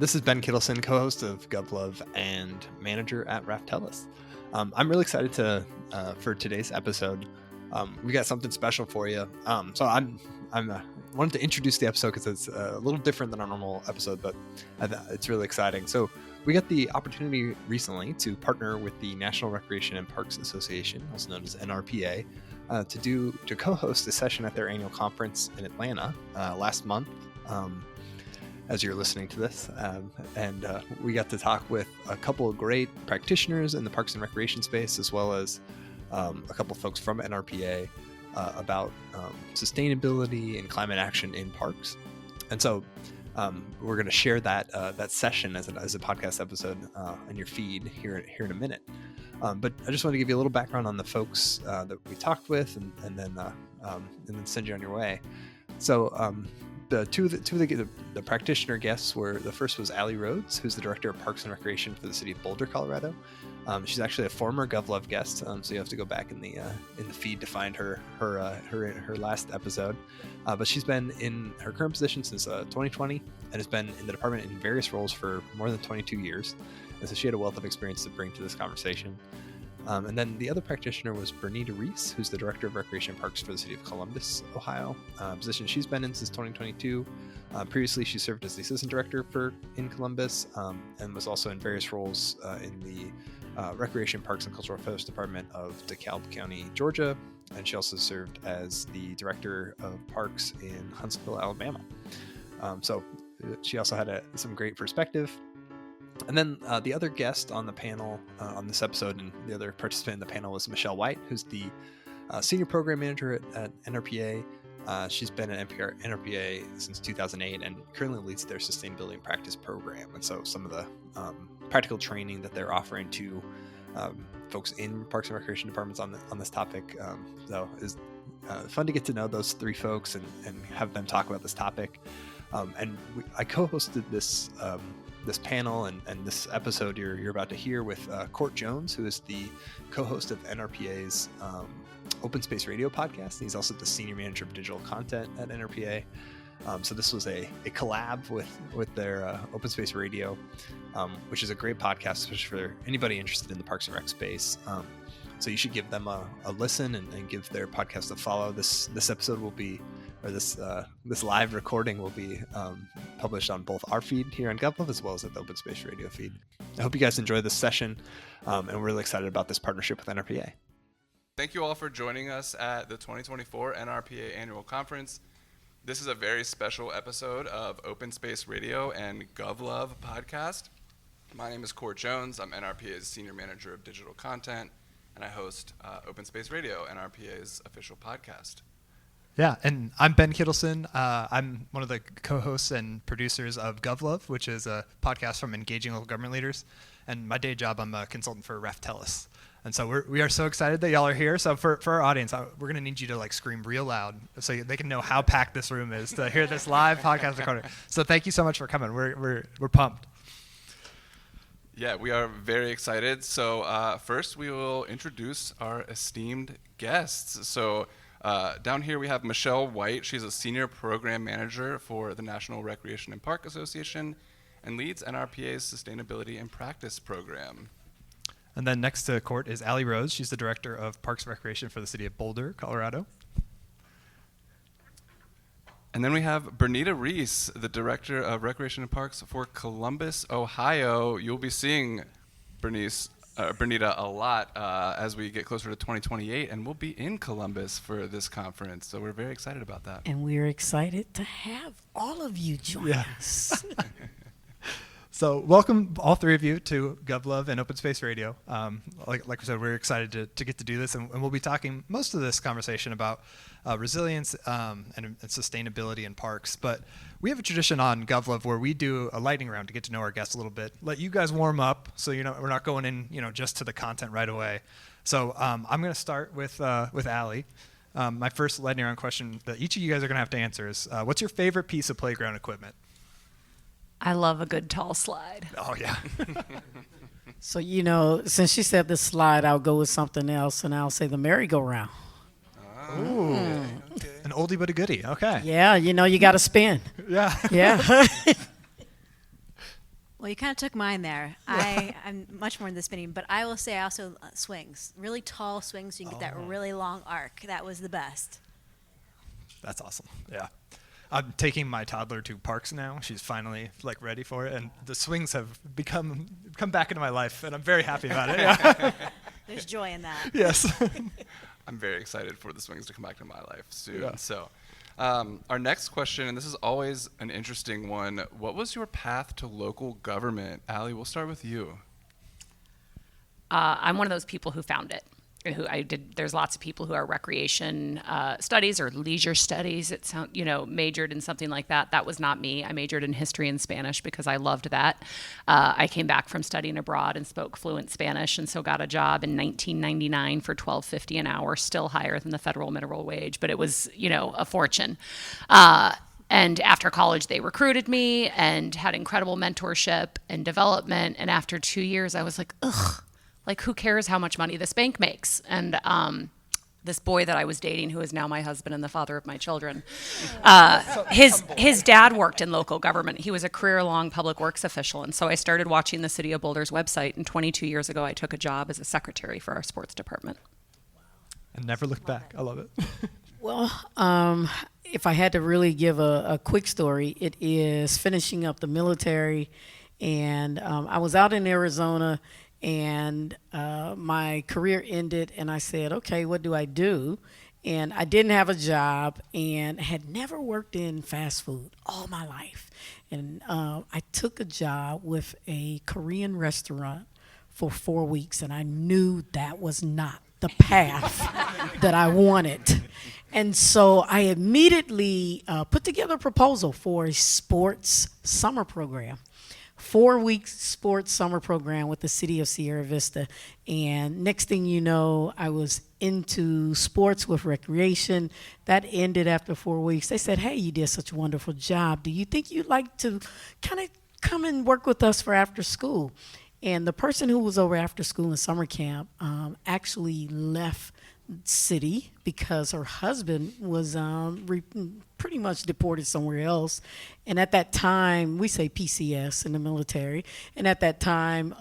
This is Ben Kittleson, co-host of GovLove and manager at Raftellus. I'm really excited for today's episode. We got something special for you. So I wanted to introduce the episode because it's a little different than our normal episode, but it's really exciting. So we got the opportunity recently to partner with the National Recreation and Parks Association, also known as NRPA, to co-host a session at their annual conference in Atlanta last month. As you're listening to this, and we got to talk with a couple of great practitioners in the parks and recreation space, as well as a couple folks from NRPA about sustainability and climate action in parks. And so we're going to share that session as a podcast episode in your feed here in a minute. But I just want to give you a little background on the folks that we talked with, and then send you on your way. So the two of the practitioner guests were, the first was Rhodes, who's the director of Parks and Recreation for the City of Boulder, Colorado. She's actually a former GovLove guest, so you have to go back in the feed to find her last episode. But she's been in her current position since 2020 and has been in the department in various roles for more than 22 years. And so she had a wealth of experience to bring to this conversation. And then the other practitioner was Bernita Reese, who's the Director of Recreation and Parks for the City of Columbus, Ohio, position she's been in since 2022. Previously, she served as the Assistant Director in Columbus and was also in various roles in the Recreation, Parks, and Cultural Affairs Department of DeKalb County, Georgia. And she also served as the Director of Parks in Huntsville, Alabama. So she also had some great perspective. And then the other guest on the panel on this episode, and the other participant in the panel, was Michele White, who's the Senior Program Manager at NRPA. She's been at NRPA since 2008 and currently leads their Sustainability and Practice program. And so some of the practical training that they're offering to folks in Parks and Recreation departments on this topic, so is fun to get to know those three folks and have them talk about this topic. I co-hosted this panel and this episode you're about to hear with Court Jones, who is the co-host of NRPA's Open Space Radio podcast. He's also the Senior Manager of Digital Content at NRPA. So this was a collab with their Open Space Radio, which is a great podcast, especially for anybody interested in the Parks and Rec space. So you should give them a listen and give their podcast a follow. This episode will be, or this live recording will be published on both our feed here on GovLove as well as at the Open Space Radio feed. I hope you guys enjoy this session, and we're really excited about this partnership with NRPA. Thank you all for joining us at the 2024 NRPA Annual Conference. This is a very special episode of Open Space Radio and GovLove podcast. My name is Court Jones. I'm NRPA's Senior Manager of Digital Content, and I host Open Space Radio, NRPA's official podcast. Yeah, and I'm Ben Kittleson. I'm one of the co-hosts and producers of GovLove, which is a podcast from engaging local government leaders. And my day job, I'm a consultant for Raftellus. And so we are so excited that y'all are here. So for our audience, we're going to need you to scream real loud so they can know how packed this room is to hear this live podcast recording. So thank you so much for coming. We're pumped. Yeah, we are very excited. So first, we will introduce our esteemed guests. So down here we have Michele White. She's a Senior Program Manager for the National Recreation and Park Association and leads NRPA's Sustainability and Practice program. And then next to Court is Rhodes. She's the Director of Parks and Recreation for the City of Boulder, Colorado. And then we have Bernita Reese, the Director of Recreation and Parks for Columbus, Ohio. You'll be seeing Bernita a lot as we get closer to 2028, and we'll be in Columbus for this conference. So we're very excited about that. And we're excited to have all of you join us. So welcome all three of you to GovLove and Open Space Radio. Like I said, we're excited to get to do this, and we'll be talking most of this conversation about resilience and sustainability in parks. But we have a tradition on GovLove where we do a lightning round to get to know our guests a little bit, let you guys warm up, so we're not going in just to the content right away. So I'm going to start with Allie. My first lightning round question that each of you guys are going to have to answer is, what's your favorite piece of playground equipment? I love a good tall slide. Oh, yeah. So, since she said the slide, I'll go with something else, and I'll say the merry-go-round. Ooh. Okay. An oldie but a goodie. Okay. Yeah, you got to spin. Yeah. Yeah. Well, you kind of took mine there. I'm much more in the spinning, but I will say I also swings, really tall swings. So you can get that really long arc. That was the best. That's awesome. Yeah. I'm taking my toddler to parks now. She's finally like ready for it, and the swings have come back into my life, and I'm very happy about it. Yeah. There's joy in that. Yes. I'm very excited for the swings to come back to my life soon. Yeah. So, our next question, and this is always an interesting one. What was your path to local government? Allie, we'll start with you. I'm one of those people who found it. There's lots of people who are recreation studies or leisure studies. Majored in something like that. That was not me. I majored in history and Spanish because I loved that. I came back from studying abroad and spoke fluent Spanish, and so got a job in 1999 for $12.50 an hour, still higher than the federal minimum wage, but it was, a fortune. And after college, they recruited me and had incredible mentorship and development. And after 2 years, I was like, ugh. Like, who cares how much money this bank makes? And this boy that I was dating, who is now my husband and the father of my children, his dad worked in local government. He was a career-long public works official. And so I started watching the City of Boulder's website. And 22 years ago, I took a job as a secretary for our sports department. And never looked back. I love it. Well, if I had to really give a quick story, it is finishing up the military. And I was out in Arizona, and my career ended, and I said, okay, what do I do? And I didn't have a job and had never worked in fast food all my life. And I took a job with a Korean restaurant for 4 weeks, and I knew that was not the path that I wanted. And so I immediately put together a proposal for a sports summer program. 4-week sports summer program with the city of Sierra Vista. And next thing you know, I was into sports with recreation. That ended after 4 weeks. They said, hey, you did such a wonderful job. Do you think you'd like to kind of come and work with us for after school? And the person who was over after school in summer camp actually left city because her husband was pretty much deported somewhere else. And at that time, we say PCS in the military. And at that time,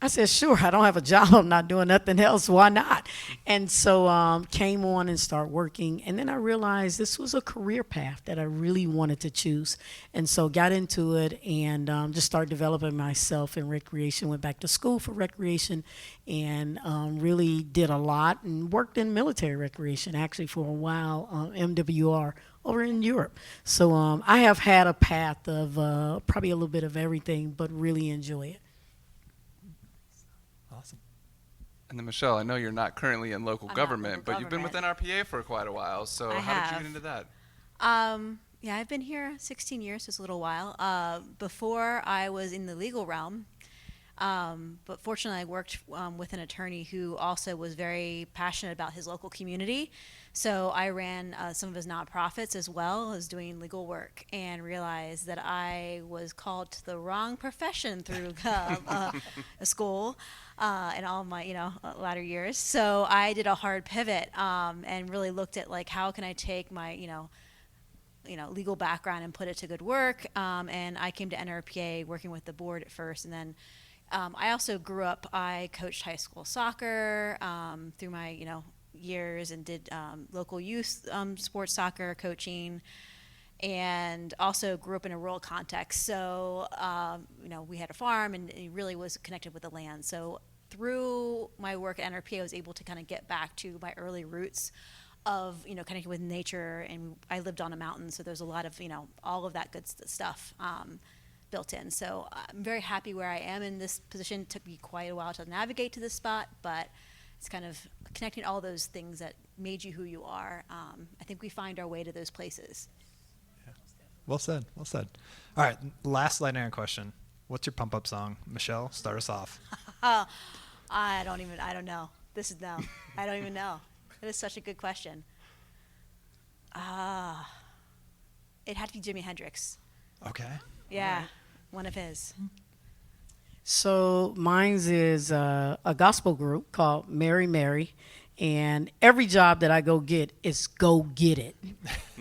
I said, sure, I don't have a job. I'm not doing nothing else. Why not? And so came on and started working. And then I realized this was a career path that I really wanted to choose. And so got into it and just started developing myself in recreation. Went back to school for recreation and really did a lot and worked in military recreation actually for a while, MWR over in Europe. So I have had a path of probably a little bit of everything, but really enjoy it. Awesome. And then Michelle, I know you're not currently in local I'm not government, local but you've been with NRPA for quite a while. So I how did you have. get into that? Yeah, I've been here 16 years, just a little while. Before I was in the legal realm, but fortunately I worked with an attorney who also was very passionate about his local community. So I ran some of his nonprofits as well as doing legal work, and realized that I was called to the wrong profession through a school in all of my latter years. So I did a hard pivot and really looked at like how can I take my legal background and put it to good work. And I came to NRPA working with the board at first, and then I also grew up. I coached high school soccer through my years and did local youth sports soccer coaching, and also grew up in a rural context. So we had a farm, and it really was connected with the land. So through my work at NRPA, I was able to kind of get back to my early roots of connecting with nature, and I lived on a mountain, so there's a lot of all of that good stuff built in. So I'm very happy where I am in this position. It took me quite a while to navigate to this spot, but it's kind of connecting all those things that made you who you are. I think we find our way to those places. Yeah. Well said. Well said. All right. Last lightning question. What's your pump up song? Michelle, start us off. I don't know. I don't even know. That is such a good question. It had to be Jimi Hendrix. Okay. Yeah, one of his. So mine's is a gospel group called Mary Mary, And every job that I go get is go get it.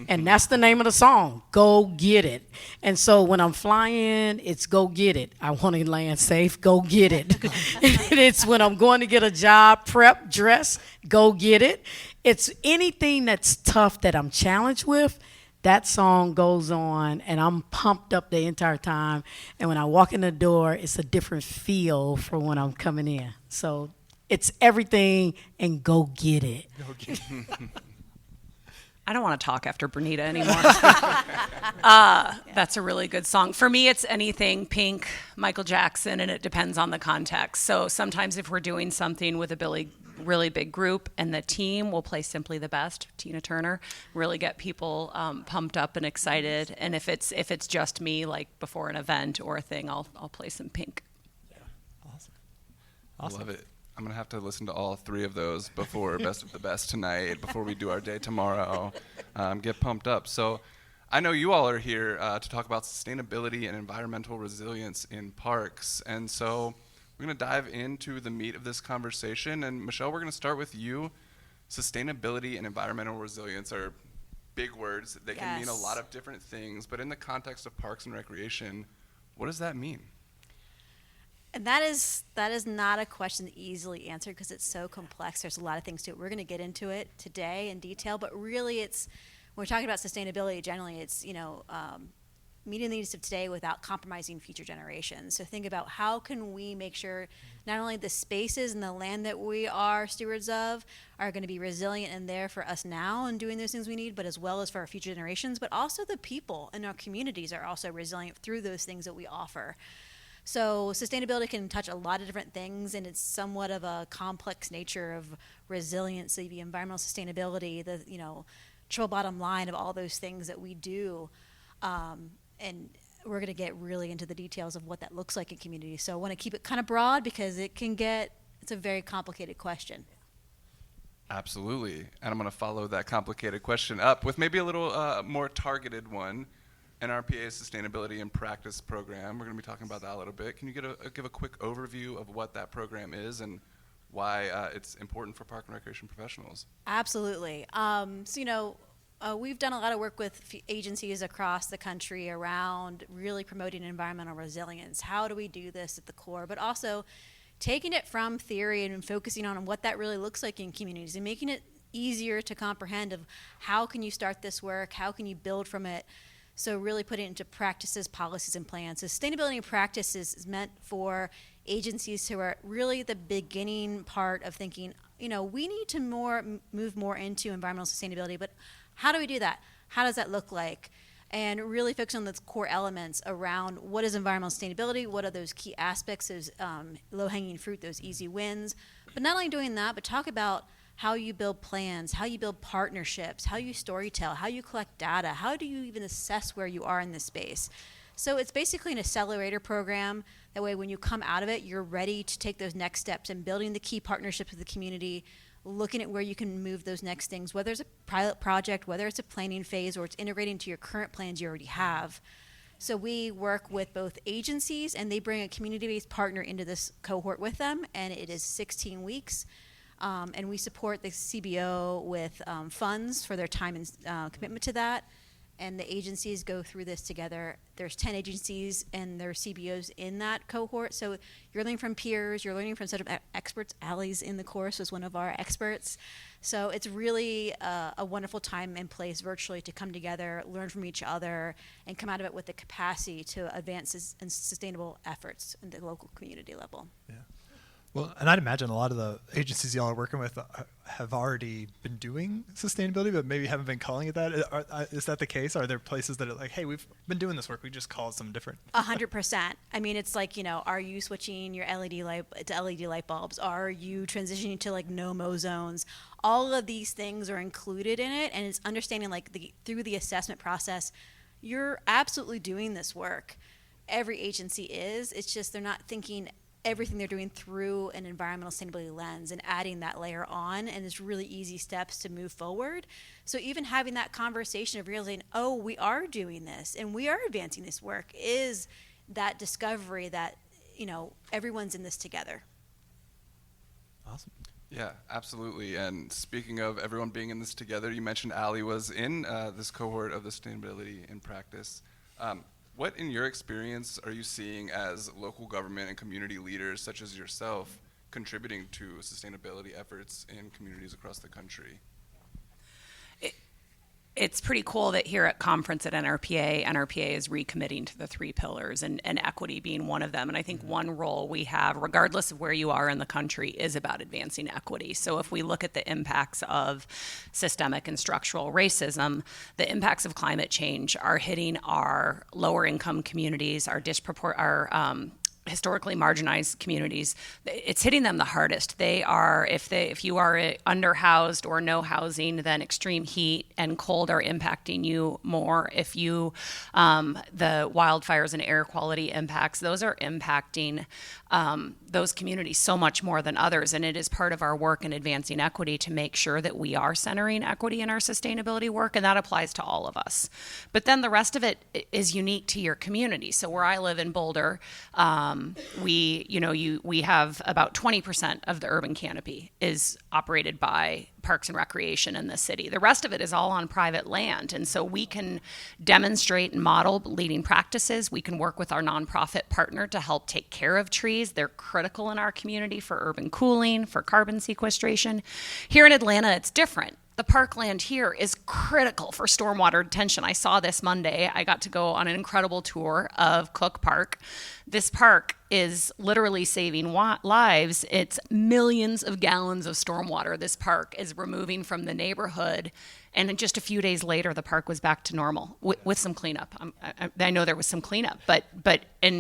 And that's the name of the song, go get it. And so when I'm flying, it's go get it. I want to land safe, go get it. And it's when I'm going to get a job, prep, dress, go get it. It's anything that's tough that I'm challenged with. That song goes on, and I'm pumped up the entire time. And when I walk in the door, it's a different feel from when I'm coming in. So it's everything, and go get it. Go get it. I don't want to talk after Bernita anymore. That's a really good song. For me, it's anything Pink, Michael Jackson, and it depends on the context. So sometimes if we're doing something with a really big group and the team will play Simply the Best, Tina Turner, really get people pumped up and excited. And if it's just me, like before an event or a thing, I'll play some Pink. Yeah. Awesome. Love it. I'm going to have to listen to all three of those before Best of the Best tonight, before we do our day tomorrow. Get pumped up. So I know you all are here to talk about sustainability and environmental resilience in parks. And so we're going to dive into the meat of this conversation. And Michele, we're going to start with you. Sustainability and environmental resilience are big words. They can mean a lot of different things. But in the context of parks and recreation, what does that mean? And that is not a question easily answered because it's so complex. There's a lot of things to it. We're going to get into it today in detail, but really when we're talking about sustainability, generally it's, meeting the needs of today without compromising future generations. So think about how can we make sure not only the spaces and the land that we are stewards of are going to be resilient and there for us now and doing those things we need, but as well as for our future generations, but also the people in our communities are also resilient through those things that we offer. So sustainability can touch a lot of different things, and it's somewhat of a complex nature of resiliency, the environmental sustainability, the triple bottom line of all those things that we do. And we're going to get really into the details of what that looks like in communities. So I want to keep it kind of broad because it's a very complicated question. Absolutely. And I'm going to follow that complicated question up with maybe a little more targeted one. NRPA's Sustainability in Practice program. We're going to be talking about that a little bit. Can you give a quick overview of what that program is and why it's important for park and recreation professionals? Absolutely. We've done a lot of work with agencies across the country around really promoting environmental resilience. How do we do this at the core? But also taking it from theory and focusing on what that really looks like in communities and making it easier to comprehend of how can you start this work, how can you build from it. So really put it into practices, policies, and plans. Sustainability in practice is meant for agencies who are really the beginning part of thinking, we need to move more into environmental sustainability, but how do we do that? How does that look like? And really focus on those core elements around what is environmental sustainability, what are those key aspects, those low-hanging fruit, those easy wins. But not only doing that, but talk about how you build plans, how you build partnerships, how you storytell, how you collect data, how do you even assess where you are in this space. So it's basically an accelerator program. That way when you come out of it, you're ready to take those next steps and building the key partnerships with the community, looking at where you can move those next things, whether it's a pilot project, whether it's a planning phase, or it's integrating to your current plans you already have. So we work with both agencies, and they bring a community-based partner into this cohort with them, and it is 16 weeks. And we support the CBO with funds for their time and commitment to that. And the agencies go through this together. There's 10 agencies and their CBOs in that cohort. So you're learning from peers, you're learning from set of experts. Allie's in the course was one of our experts. So it's really a wonderful time and place virtually to come together, learn from each other, and come out of it with the capacity to advance and sustainable efforts at the local community level. Yeah. Well, and I'd imagine a lot of the agencies y'all are working with have already been doing sustainability, but maybe haven't been calling it that. Is that the case? Are there places that are like, hey, we've been doing this work, we just call it something different? 100%. I mean, it's like, are you switching your LED light to LED light bulbs? Are you transitioning to like no-mo zones? All of these things are included in it, and it's understanding through the assessment process, you're absolutely doing this work. Every agency is. It's just they're not thinking everything they're doing through an environmental sustainability lens and adding that layer on, and it's really easy steps to move forward. So even having that conversation of realizing, oh, we are doing this and we are advancing this work is that discovery that, everyone's in this together. Awesome. Yeah, absolutely. And speaking of everyone being in this together, you mentioned Allie was in this cohort of the Sustainability in Practice. What, in your experience, are you seeing as local government and community leaders, such as yourself, contributing to sustainability efforts in communities across the country? It's pretty cool that here at conference at NRPA is recommitting to the 3 pillars and equity being one of them. And I think one role we have, regardless of where you are in the country, is about advancing equity. So if we look at the impacts of systemic and structural racism, the impacts of climate change are hitting our lower income communities, our historically marginalized communities. It's hitting them the hardest. They are, if you are underhoused or no housing, then extreme heat and cold are impacting you more. If you, the wildfires and air quality impacts, those are impacting those communities so much more than others. And it is part of our work in advancing equity to make sure that we are centering equity in our sustainability work, and that applies to all of us. But then the rest of it is unique to your community. So where I live in Boulder, we have about 20% of the urban canopy is operated by Parks and Recreation in the city. The rest of it is all on private land. And so we can demonstrate and model leading practices. We can work with our nonprofit partner to help take care of trees. They're critical in our community for urban cooling, for carbon sequestration. Here in Atlanta, it's different. The parkland here is critical for stormwater retention. I saw this Monday. I got to go on an incredible tour of Cook Park. This park is literally saving lives. It's millions of gallons of stormwater this park is removing from the neighborhood. And just a few days later, the park was back to normal with some cleanup. I know there was some cleanup, but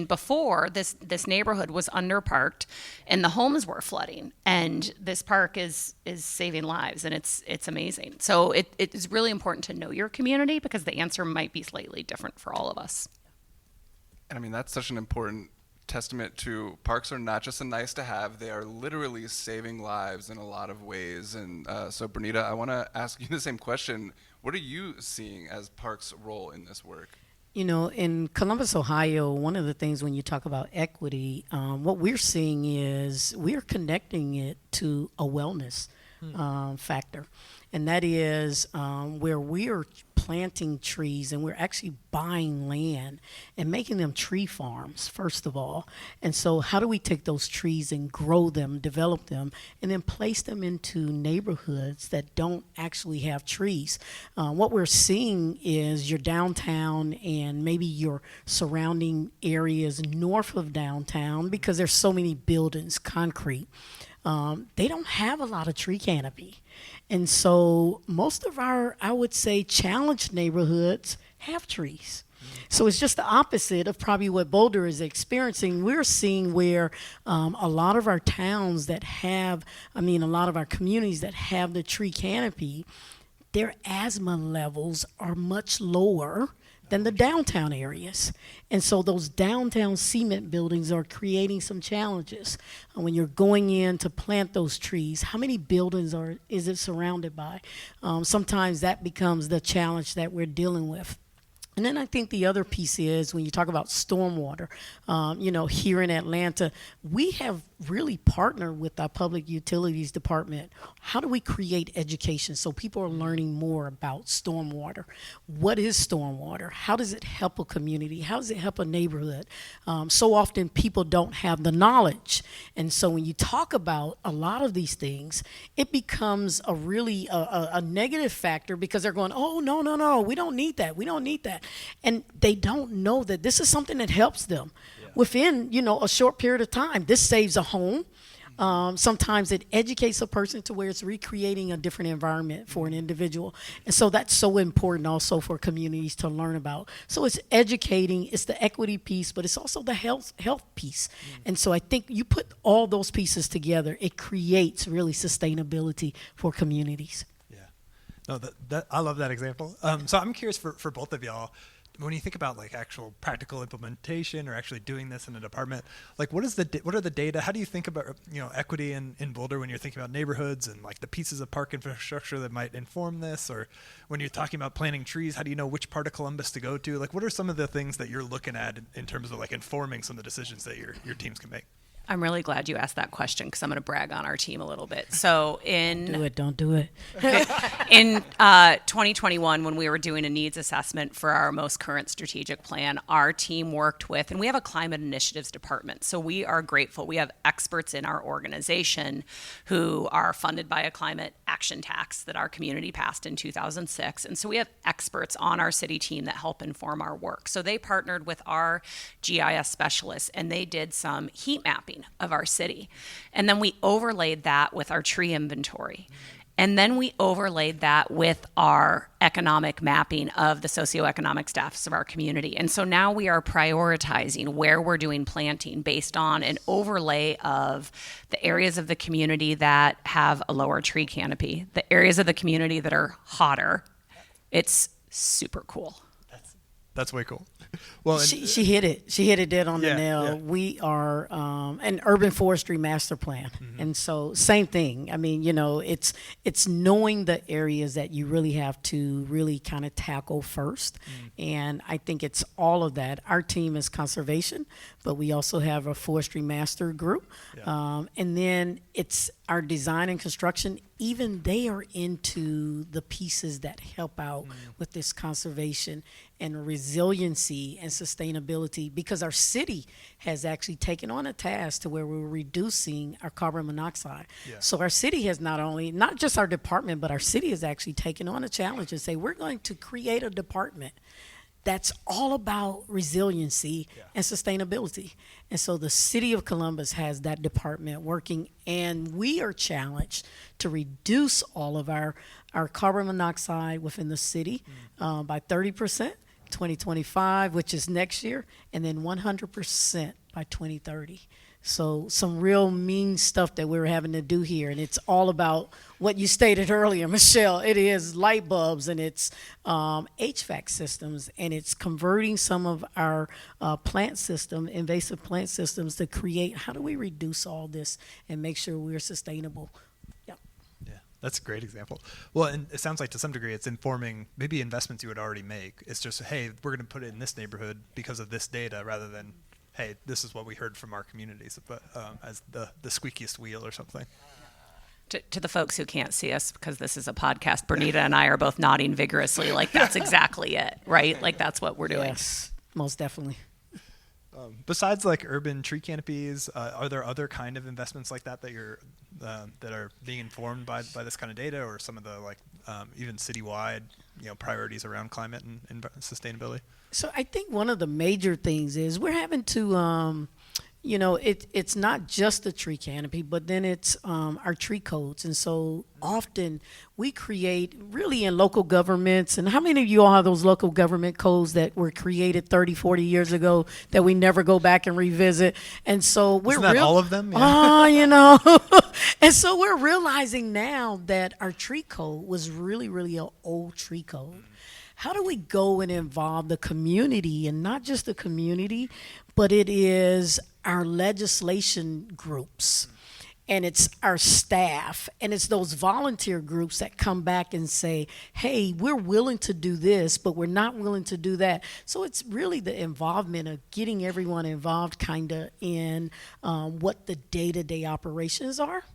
before this neighborhood was underparked, and the homes were flooding. And this park is saving lives, and it's amazing. So it is really important to know your community, because the answer might be slightly different for all of us. And I mean, that's such an important testament to parks are not just a nice to have, they are literally saving lives in a lot of ways. And so Bernita, I want to ask you the same question. What are you seeing as parks' role in this work? You know, in Columbus, Ohio, one of the things when you talk about equity, what we're seeing is we're connecting it to a wellness factor. And that is where we're planting trees, and we're actually buying land and making them tree farms, first of all. And so how do we take those trees and grow them, develop them, and then place them into neighborhoods that don't actually have trees? What we're seeing is your downtown and maybe your surrounding areas north of downtown, because there's so many buildings, concrete. They don't have a lot of tree canopy. And so most of our, I would say, challenged neighborhoods have trees. So it's just the opposite of probably what Boulder is experiencing. We're seeing where a lot of our towns that have, a lot of our communities that have the tree canopy, their asthma levels are much lower than the downtown areas. And so those downtown cement buildings are creating some challenges. When you're going in to plant those trees, how many buildings is it surrounded by? Sometimes that becomes the challenge that we're dealing with. And then I think the other piece is when you talk about stormwater, here in Atlanta, we have really partnered with our public utilities department. How do we create education so people are learning more about stormwater? What is stormwater? How does it help a community? How does it help a neighborhood? So often people don't have the knowledge. And so when you talk about a lot of these things, it becomes a really a negative factor, because they're going, oh, no, we don't need that. We don't need that. And they don't know that this is something that helps them within, a short period of time. This saves a home. Sometimes it educates a person to where it's recreating a different environment for an individual. And so that's so important also for communities to learn about. So it's educating, it's the equity piece, but it's also the health piece. And so I think you put all those pieces together, it creates really sustainability for communities. No, that I love that example. So I'm curious for both of y'all, when you think about like actual practical implementation or actually doing this in a department, like what are the data? How do you think about equity in Boulder when you're thinking about neighborhoods and like the pieces of park infrastructure that might inform this? Or when you're talking about planting trees, how do you know which part of Columbus to go to? Like what are some of the things that you're looking at in terms of like informing some of the decisions that your teams can make? I'm really glad you asked that question because I'm going to brag on our team a little bit. So Don't do it. in 2021, when we were doing a needs assessment for our most current strategic plan, our team worked with, and we have a climate initiatives department. So we are grateful. We have experts in our organization who are funded by a climate action tax that our community passed in 2006. And so we have experts on our city team that help inform our work. So they partnered with our GIS specialists and they did some heat mapping of our city. And then we overlaid that with our tree inventory. And then we overlaid that with our economic mapping of the socioeconomic status of our community. And so now we are prioritizing where we're doing planting based on an overlay of the areas of the community that have a lower tree canopy, the areas of the community that are hotter. It's super cool. That's way cool. Well, She hit it. She hit it dead on the nail. Yeah. We are an urban forestry master plan, and so same thing. I mean, it's knowing the areas that you really have to really kind of tackle first, and I think it's all of that. Our team is conservation, but we also have a forestry master group, and then it's our design and construction. Even they are into the pieces that help out with this conservation and resiliency and sustainability, because our city has actually taken on a task to where we're reducing our carbon monoxide. Yeah. So our city has not just our department, but our city has actually taken on a challenge and say, we're going to create a department that's all about resiliency and sustainability. And so the city of Columbus has that department working, and we are challenged to reduce all of our carbon monoxide within the city by 30%, 2025, which is next year, and then 100% by 2030. So some real mean stuff that we're having to do here. And it's all about what you stated earlier, Michelle. It is light bulbs and it's HVAC systems, and it's converting some of our invasive plant systems to create, how do we reduce all this and make sure we're sustainable? Yep. Yeah, that's a great example. Well, and it sounds like to some degree it's informing maybe investments you would already make. It's just, hey, we're going to put it in this neighborhood because of this data, rather than, hey, this is what we heard from our communities, but as the squeakiest wheel or something. To the folks who can't see us, because this is a podcast, Bernita and I are both nodding vigorously, like that's exactly it, right? Like that's what we're doing. Yes, most definitely. Besides like urban tree canopies, are there other kind of investments like that you're that are being informed by this kind of data, or some of the even citywide priorities around climate and sustainability? So I think one of the major things is we're having to it's not just the tree canopy, but then it's our tree codes. And so often we create really in local governments. And how many of you all have those local government codes that were created 30, 40 years ago that we never go back and revisit? And so we're Isn't that all of them? Yeah. And so we're realizing now that our tree code was really, really an old tree code. How do we go and involve the community, and not just the community, but it is our legislation groups, and it's our staff, and it's those volunteer groups that come back and say, hey, we're willing to do this, but we're not willing to do that. So it's really the involvement of getting everyone involved kind of in what the day-to-day operations are,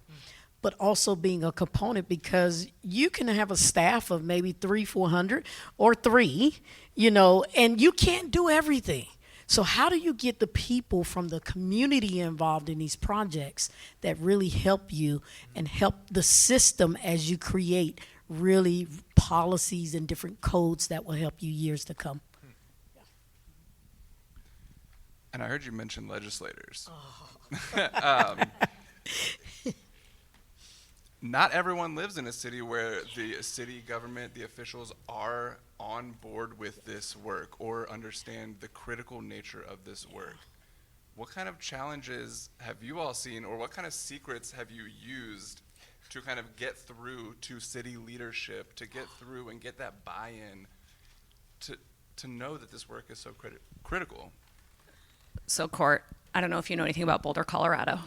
but also being a component, because you can have a staff of maybe 300-400 or 3, and you can't do everything. So how do you get the people from the community involved in these projects that really help you and help the system as you create really policies and different codes that will help you years to come? And I heard you mention legislators. Not everyone lives in a city where the city government, the officials are on board with this work or understand the critical nature of this work. What kind of challenges have you all seen, or what kind of secrets have you used to kind of get through to city leadership, to get through and get that buy-in to know that this work is so critical? So, Court, I don't know if you know anything about Boulder, Colorado,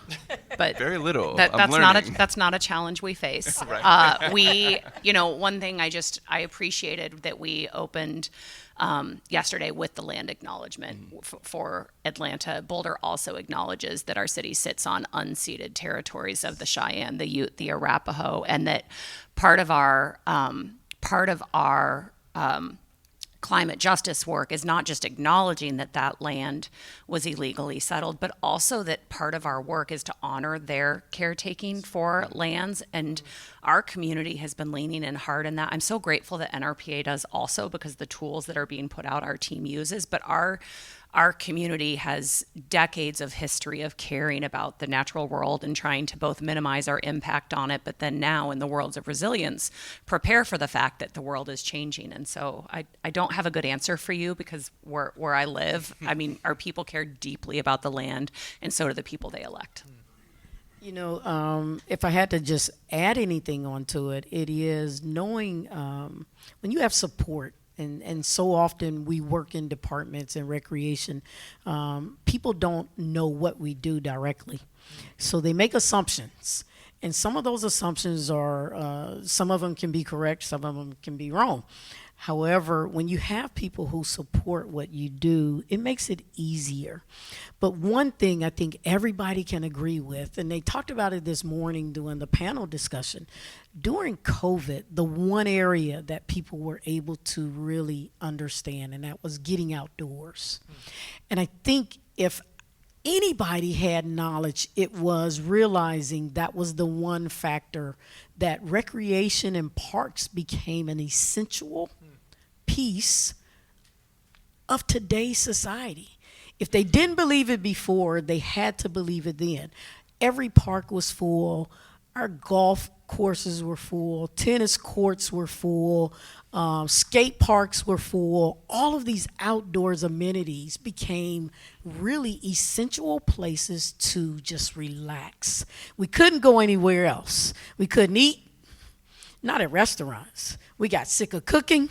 but Very little. That's I'm learning. that's not a challenge we face. Right. One thing I appreciated that we opened yesterday with the land acknowledgement for Atlanta. Boulder also acknowledges that our city sits on unceded territories of the Cheyenne, the Ute, the Arapaho, and that part of our climate justice work is not just acknowledging that that land was illegally settled, but also that part of our work is to honor their caretaking for lands. And our community has been leaning in hard in that. I'm so grateful that NRPA does also, because the tools that are being put out our team uses, but our community has decades of history of caring about the natural world and trying to both minimize our impact on it, but then now in the worlds of resilience, prepare for the fact that the world is changing. And so I don't have a good answer for you, because where I live, I mean, our people care deeply about the land, and so do the people they elect. If I had to just add anything onto it, it is knowing when you have support. And so often we work in departments and recreation, people don't know what we do directly. So they make assumptions. And some of those assumptions are, some of them can be correct, some of them can be wrong. However, when you have people who support what you do, it makes it easier. But one thing I think everybody can agree with, and they talked about it this morning during the panel discussion, during COVID, the one area that people were able to really understand, and that was getting outdoors. And I think if anybody had knowledge, it was realizing that was the one factor that recreation and parks became an essential piece of today's society. If they didn't believe it before, they had to believe it then. Every park was full. Our golf courses were full. Tennis courts were full. Skate parks were full. All of these outdoors amenities became really essential places to just relax. We couldn't go anywhere else. We couldn't eat, not at restaurants. We got sick of cooking.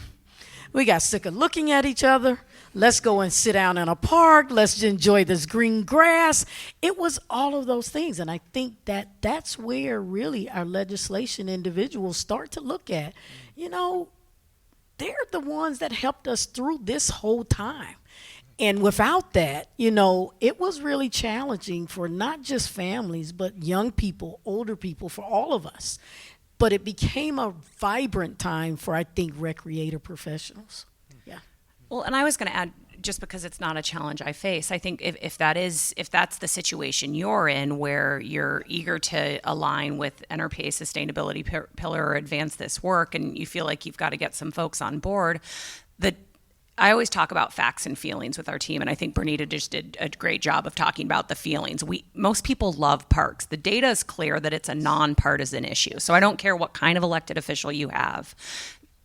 We got sick of looking at each other. Let's go and sit down in a park. Let's enjoy this green grass. It was all of those things. And I think that that's where really our legislation individuals start to look at, they're the ones that helped us through this whole time. And without that, it was really challenging for not just families, but young people, older people, for all of us. But it became a vibrant time for, I think, recreator professionals. Yeah. Well, and I was going to add, just because it's not a challenge I face, I think if that's the situation you're in, where you're eager to align with NRPA sustainability pillar or advance this work, and you feel like you've got to get some folks on board, I always talk about facts and feelings with our team, and I think Bernita just did a great job of talking about the feelings. Most people love parks. The data is clear that it's a nonpartisan issue. So I don't care what kind of elected official you have.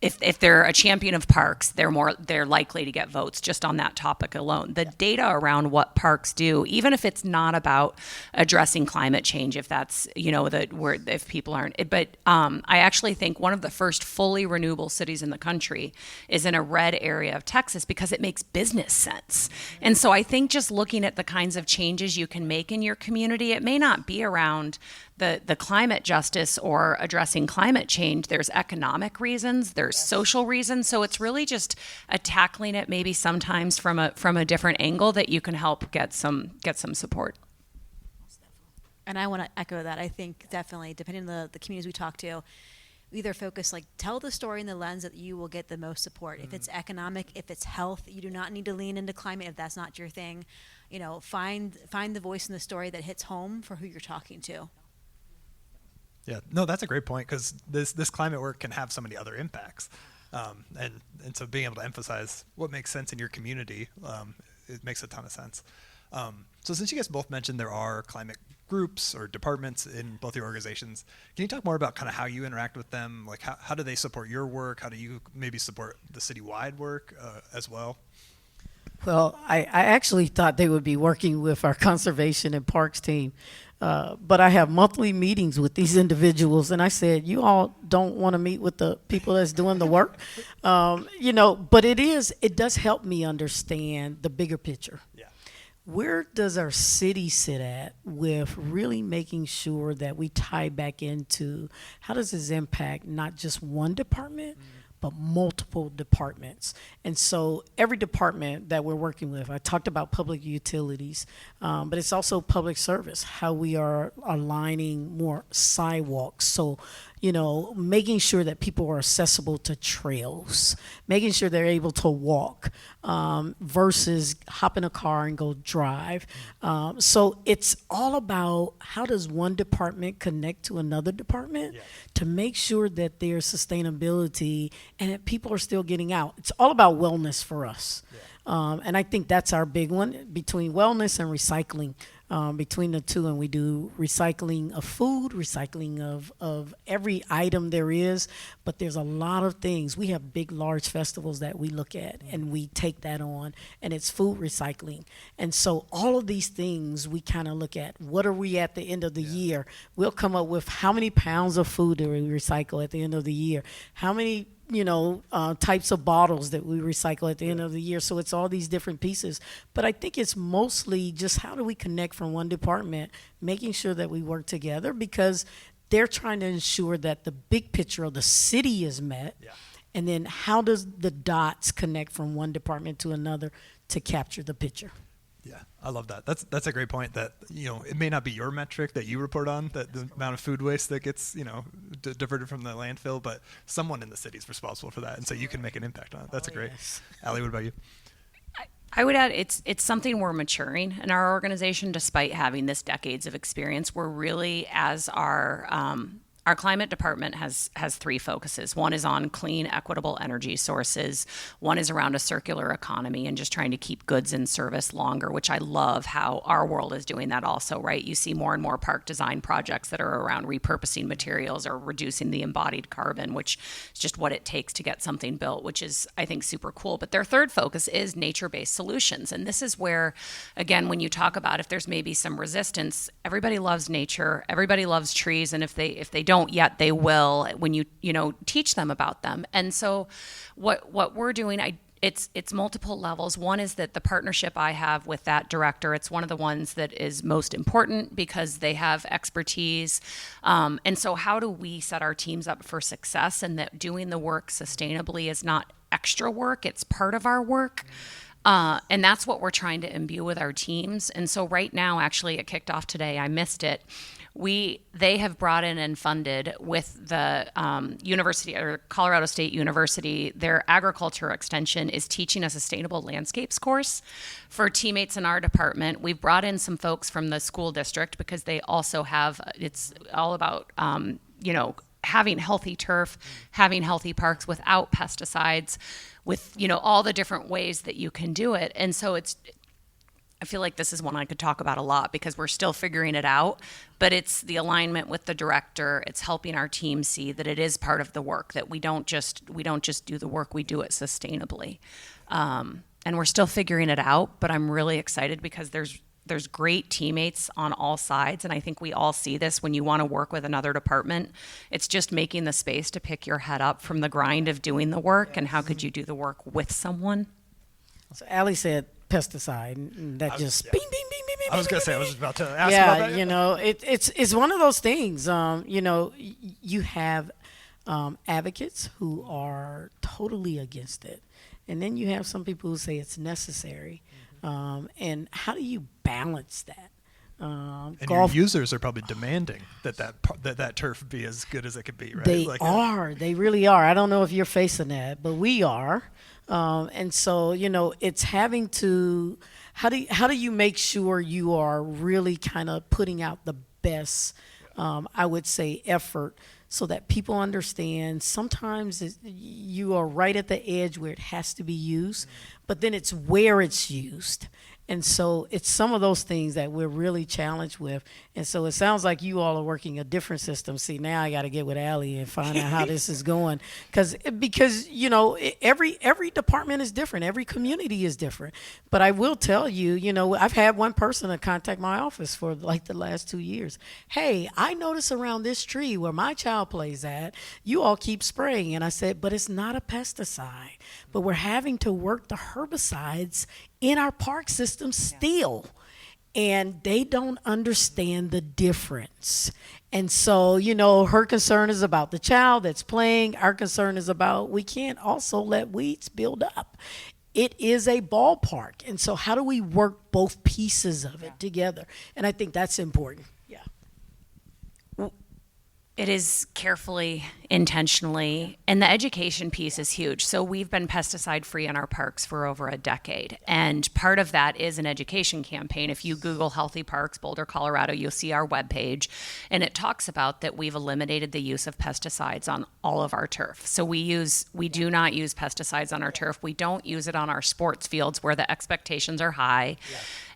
If they're a champion of parks, they're likely to get votes just on that topic alone. The data around what parks do, even if it's not about addressing climate change, if that's if people aren't, but I actually think one of the first fully renewable cities in the country is in a red area of Texas, because it makes business sense. And so I think just looking at the kinds of changes you can make in your community, it may not be around the climate justice or addressing climate change. There's economic reasons, there's social reasons. So it's really just tackling it maybe sometimes from a different angle that you can help get some support. And I want to echo that. I think definitely, depending on the communities we talk to, either focus, tell the story in the lens that you will get the most support. If it's economic, if it's health, you do not need to lean into climate if that's not your thing. Find the voice in the story that hits home for who you're talking to. Yeah, no, that's a great point, because this climate work can have so many other impacts. And so being able to emphasize what makes sense in your community, it makes a ton of sense. So since you guys both mentioned there are climate groups or departments in both your organizations, can you talk more about kind of how you interact with them? Like how do they support your work? How do you maybe support the citywide work as well? Well, I actually thought they would be working with our conservation and parks team. But I have monthly meetings with these individuals, and I said, you all don't want to meet with the people that's doing the work, but it does help me understand the bigger picture. Yeah. where does our city sit at with really making sure that we tie back into how does this impact not just one department, but multiple departments? And so every department that we're working with, I talked about public utilities, but it's also public service, how we are aligning more sidewalks. So, making sure that people are accessible to trails, making sure they're able to walk versus hop in a car and go drive. So it's all about how does one department connect to another department to make sure that there's sustainability and that people are still getting out. It's all about wellness for us. And I think that's our big one, between wellness and recycling. Between the two, and we do recycling of food, recycling of every item there is, but there's a lot of things. We have big, large festivals that we look at, and we take that on, and it's food recycling. And so all of these things we kind of look at. What are we at the end of the year? We'll come up with how many pounds of food do we recycle at the end of the year? How many types of bottles that we recycle at the end of the year. So it's all these different pieces. But I think it's mostly just how do we connect from one department, making sure that we work together, because they're trying to ensure that the big picture of the city is met. And then how does the dots connect from one department to another to capture the picture? Yeah, I love that. That's a great point. That it may not be your metric that you report on, that the amount of food waste that gets diverted from the landfill, but someone in the city is responsible for that, and so you can make an impact on it. That's great. Yes. Allie, what about you? I would add it's something we're maturing in our organization, despite having this decades of experience. We're really, as our climate department has three focuses. One is on clean, equitable energy sources. One is around a circular economy and just trying to keep goods in service longer, which I love how our world is doing that also, right? You see more and more park design projects that are around repurposing materials or reducing the embodied carbon, which is just what it takes to get something built, which is, I think, super cool. But their third focus is nature-based solutions. And this is where, again, when you talk about if there's maybe some resistance, everybody loves nature, everybody loves trees, and if they don't yet, they will when you teach them about them. And so what we're doing, it's multiple levels. One is that the partnership I have with that director, it's one of the ones that is most important because they have expertise. And so how do we set our teams up for success, and that doing the work sustainably is not extra work, it's part of our work. And that's what we're trying to imbue with our teams. And so right now, actually, it kicked off today. I missed it. They have brought in and funded with the university, or Colorado State University, their agriculture extension is teaching a sustainable landscapes course for teammates in our department. We've brought in some folks from the school district because they also have, it's all about, having healthy turf, having healthy parks without pesticides, with, all the different ways that you can do it. And so I feel like this is one I could talk about a lot because we're still figuring it out, but it's the alignment with the director. It's helping our team see that it is part of the work, that we don't just do the work, we do it sustainably. And we're still figuring it out, but I'm really excited because there's great teammates on all sides. And I think we all see this when you want to work with another department. It's just making the space to pick your head up from the grind of doing the work. And how could you do the work with someone? So Allie said pesticide, and that just bing, bing, bing, bing, bing. I was going to say, I was just about to ask about that. It's one of those things. You have advocates who are totally against it, and then you have some people who say it's necessary. And how do you balance that? And your users are probably demanding that turf be as good as it could be, right? They really are. I don't know if you're facing that, but we are. And so, it's having to, how do you make sure you are really kind of putting out the best, I would say, effort, so that people understand sometimes you are right at the edge where it has to be used, but then it's where it's used. And so it's some of those things that we're really challenged with. And so it sounds like you all are working a different system. See, now I got to get with Allie and find out how this is going. Because every department is different. Every community is different. But I will tell you, I've had one person to contact my office for like the last 2 years. Hey, I notice around this tree where my child plays at, you all keep spraying. And I said, but it's not a pesticide. But we're having to work the herbicides in our park system still. And they don't understand the difference. And so, her concern is about the child that's playing. Our concern is about we can't also let weeds build up. It is a ballpark. And so how do we work both pieces of it together? And I think that's important. Yeah. It is carefully, intentionally, and the education piece is huge. So we've been pesticide free in our parks for over a decade. And part of that is an education campaign. If you Google Healthy Parks, Boulder, Colorado, you'll see our webpage. And it talks about that we've eliminated the use of pesticides on all of our turf. So we do not use pesticides on our turf. We don't use it on our sports fields where the expectations are high.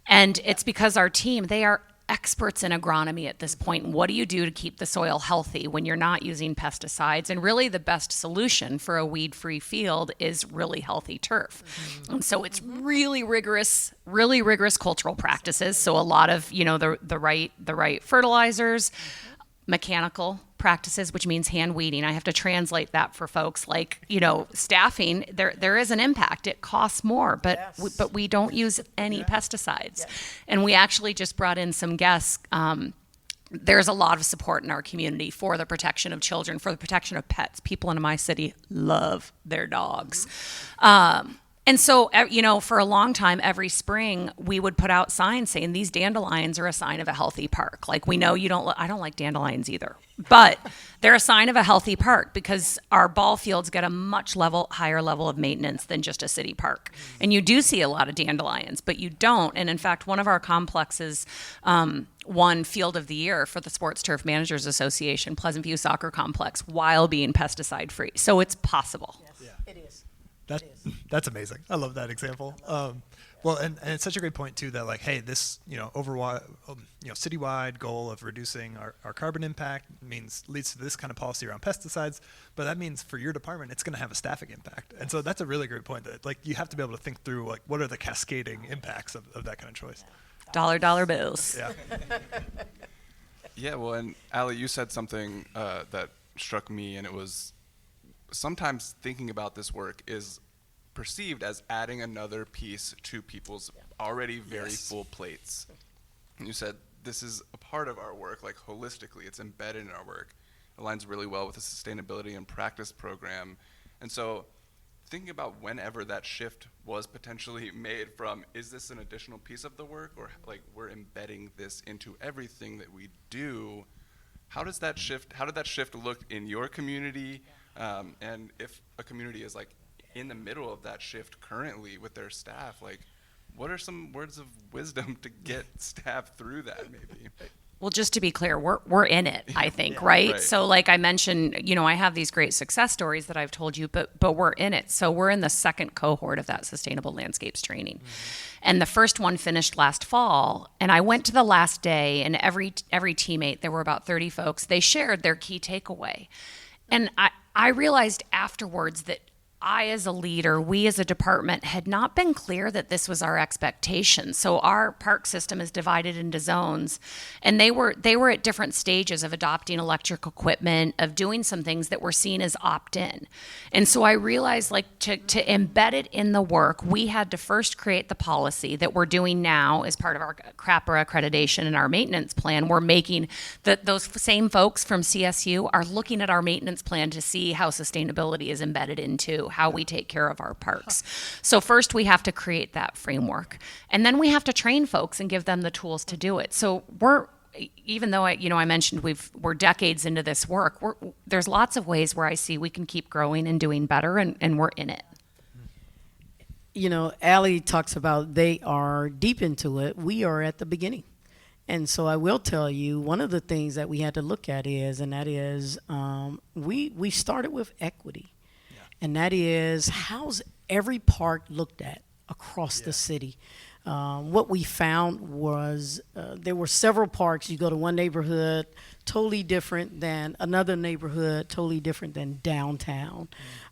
And it's because our team, they are experts in agronomy at this point. What do you do to keep the soil healthy when you're not using pesticides? And really the best solution for a weed-free field is really healthy turf. And so it's really rigorous cultural practices. So a lot of, the right fertilizers, mechanical practices, which means hand weeding. I have to translate that for folks like, staffing. There is an impact. It costs more, but we don't use any pesticides. And we actually just brought in some guests. There's a lot of support in our community for the protection of children, for the protection of pets. People in my city love their dogs. And so, for a long time, every spring, we would put out signs saying these dandelions are a sign of a healthy park. Like, we know I don't like dandelions either, but they're a sign of a healthy park because our ball fields get a much higher level of maintenance than just a city park. And you do see a lot of dandelions, but you don't. And in fact, one of our complexes won Field of the Year for the Sports Turf Managers Association, Pleasant View Soccer Complex, while being pesticide free. So it's possible. Yes, it is. That's amazing. I love that example. Well, and it's such a great point too that like, hey, this citywide goal of reducing our carbon impact leads to this kind of policy around pesticides, but that means for your department it's going to have a staffing impact. And so that's a really great point that like you have to be able to think through like what are the cascading impacts of that kind of choice. Dollar bills. Yeah. Yeah. Well, and Allie, you said something that struck me, and it was, sometimes thinking about this work is perceived as adding another piece to people's already very full plates. And you said this is a part of our work, like holistically, it's embedded in our work. It aligns really well with the sustainability and practice program. And so thinking about whenever that shift was potentially made from, is this an additional piece of the work, or like we're embedding this into everything that we do, how did that shift look in your community? And if a community is like in the middle of that shift currently with their staff, like what are some words of wisdom to get staff through that maybe? Well, just to be clear, we're in it, I think, right? So like I mentioned, I have these great success stories that I've told you, but we're in it. So we're in the second cohort of that Sustainable Landscapes training. And the first one finished last fall, and I went to the last day, and every teammate, there were about 30 folks, they shared their key takeaway. And I realized afterwards that I, as a leader, we as a department had not been clear that this was our expectation. So our park system is divided into zones, and they were at different stages of adopting electric equipment, of doing some things that were seen as opt-in. And so I realized, like, to embed it in the work, we had to first create the policy that we're doing now as part of our CRAPRA accreditation and our maintenance plan. We're making those same folks from CSU are looking at our maintenance plan to see how sustainability is embedded into how we take care of our parks. So first we have to create that framework, and then we have to train folks and give them the tools to do it. So even though I mentioned we're decades into this work, there's lots of ways where I see we can keep growing and doing better, and we're in it. Allie talks about they are deep into it. We are at the beginning. And so I will tell you, one of the things that we had to look at is we started with equity. And that is, how's every park looked at across the city? What we found was there were several parks. You go to one neighborhood, totally different than another neighborhood, totally different than downtown.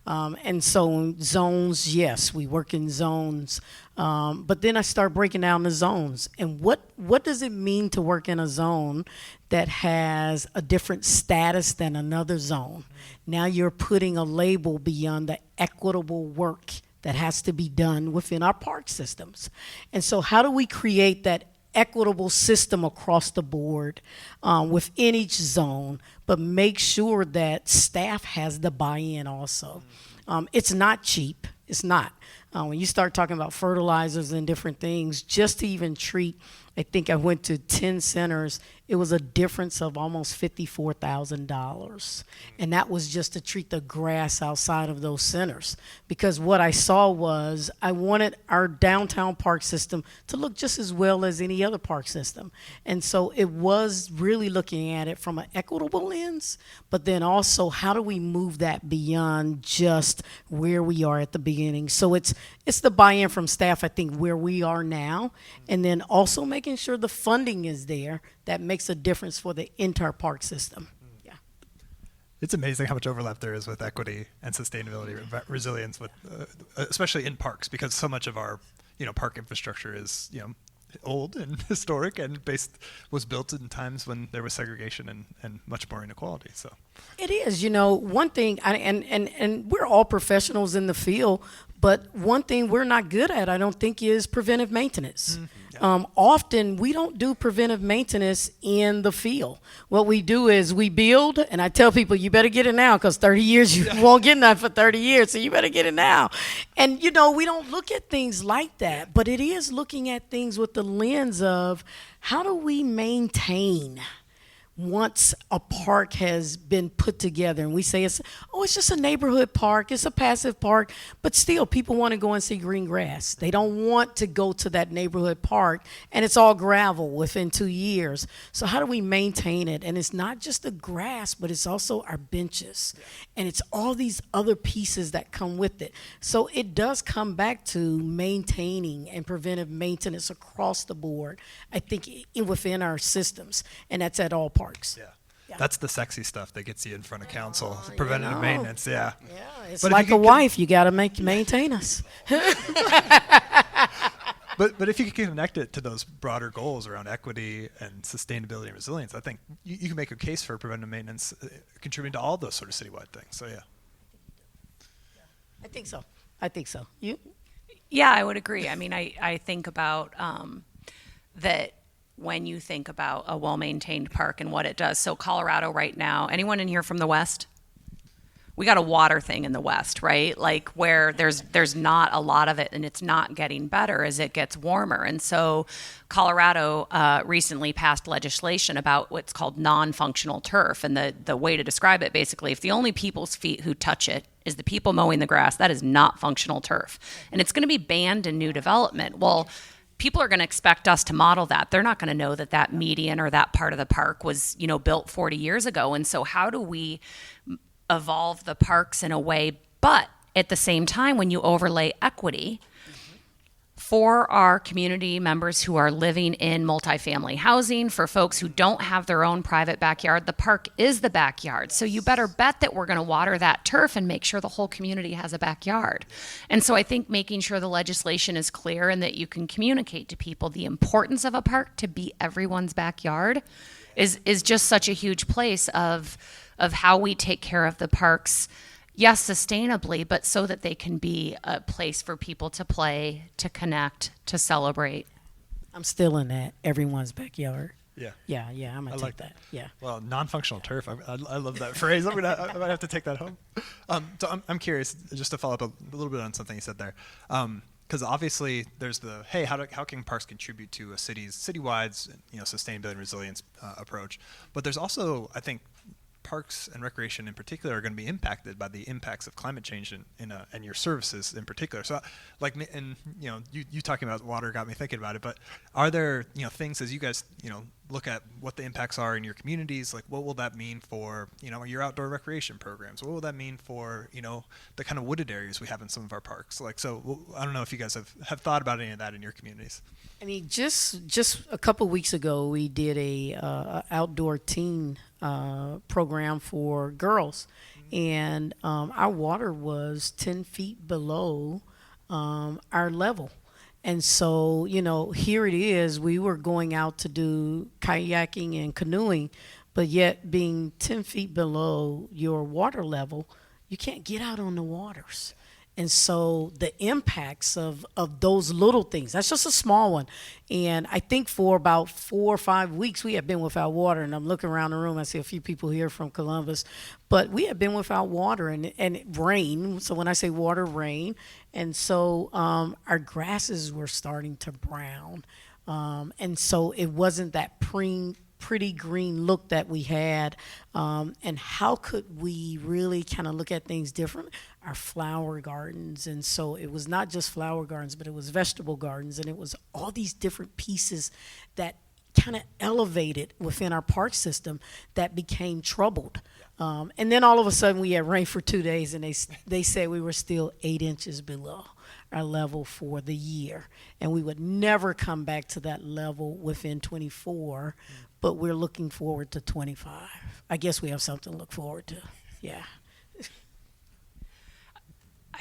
And so zones, yes, we work in zones. But then I start breaking down the zones. And what does it mean to work in a zone that has a different status than another zone? Now you're putting a label beyond the equitable work that has to be done within our park systems. And so how do we create that equitable system across the board within each zone, but make sure that staff has the buy-in also? It's not cheap. It's not. When you start talking about fertilizers and different things, just to even treat, I think I went to 10 centers, it was a difference of almost $54,000. And that was just to treat the grass outside of those centers. Because what I saw was I wanted our downtown park system to look just as well as any other park system. And so it was really looking at it from an equitable lens, but then also how do we move that beyond just where we are at the beginning. So it's the buy-in from staff, I think, where we are now, and then also making sure the funding is there that makes a difference for the entire park system. Yeah. It's amazing how much overlap there is with equity and sustainability, resilience, with especially in parks, because so much of our park infrastructure is old and historic and was built in times when there was segregation and much more inequality. So it is, one thing, and we're all professionals in the field, but one thing we're not good at, I don't think, is preventive maintenance. Mm-hmm. Yeah. Often we don't do preventive maintenance in the field. What we do is we build, and I tell people, you better get it now, because 30 years, you won't get none for 30 years, so you better get it now. And, we don't look at things like that, but it is looking at things with the lens of how do we maintain once a park has been put together. And we say it's just a neighborhood park, it's a passive park, but still people want to go and see green grass. They don't want to go to that neighborhood park and it's all gravel within 2 years. So how do we maintain it? And it's not just the grass, but it's also our benches. And it's all these other pieces that come with it. So it does come back to maintaining and preventive maintenance across the board, I think, within our systems. And that's at all parks. Yeah. That's the sexy stuff that gets you in front of council. Preventative maintenance, yeah. Yeah, it's but like a wife, you got to maintain us. But if you can connect it to those broader goals around equity and sustainability and resilience, I think you can make a case for preventive maintenance contributing to all those sort of citywide things. So yeah. I think so. You? Yeah, I would agree. I mean, I think about that. When you think about a well-maintained park and what it does. So Colorado right now, anyone in here from the West? We got a water thing in the West, right? Like where there's not a lot of it and it's not getting better as it gets warmer. And so Colorado recently passed legislation about what's called non-functional turf. And the way to describe it, basically, if the only people's feet who touch it is the people mowing the grass, that is not functional turf. And it's going to be banned in new development. Well, people are going to expect us to model that. They're not going to know that median or that part of the park was, built 40 years ago. And so how do we evolve the parks in a way, but at the same time, when you overlay equity for our community members who are living in multifamily housing, for folks who don't have their own private backyard, the park is the backyard. So you better bet that we're going to water that turf and make sure the whole community has a backyard. And so I think making sure the legislation is clear and that you can communicate to people the importance of a park to be everyone's backyard is just such a huge place of how we take care of the parks. Yes, sustainably, but so that they can be a place for people to play, to connect, to celebrate. I'm still in that everyone's backyard. Yeah. Yeah, I'm going to take that. Yeah. Well, non-functional turf, I love that phrase. I might have to take that home. So I'm curious, just to follow up a little bit on something you said there. Because obviously there's how can parks contribute to a city's citywide sustainability and resilience approach. But there's also, I think, parks and recreation in particular are going to be impacted by the impacts of climate change and your services in particular. So you talking about water got me thinking about it, but are there, things as you guys, look at what the impacts are in your communities, like what will that mean for, your outdoor recreation programs? What will that mean for, the kind of wooded areas we have in some of our parks? I don't know if you guys have thought about any of that in your communities. I mean, just a couple of weeks ago, we did a outdoor teen program for girls, and our water was 10 feet below our level. And so, here it is, we were going out to do kayaking and canoeing, but yet being 10 feet below your water level, you can't get out on the waters. And so the impacts of those little things, that's just a small one. And I think for about 4 or 5 weeks, we had been without water. And I'm looking around the room, I see a few people here from Columbus, but we had been without water and rain. So when I say water, rain. And so our grasses were starting to brown. And so it wasn't that pretty green look that we had. And how could we really kind of look at things different? Our flower gardens. And so it was not just flower gardens, but it was vegetable gardens. And it was all these different pieces that kind of elevated within our park system that became troubled. And then all of a sudden we had rain for 2 days, and they said we were still 8 inches below our level for the year. And we would never come back to that level within 24, but we're looking forward to 25. I guess we have something to look forward to. Yeah.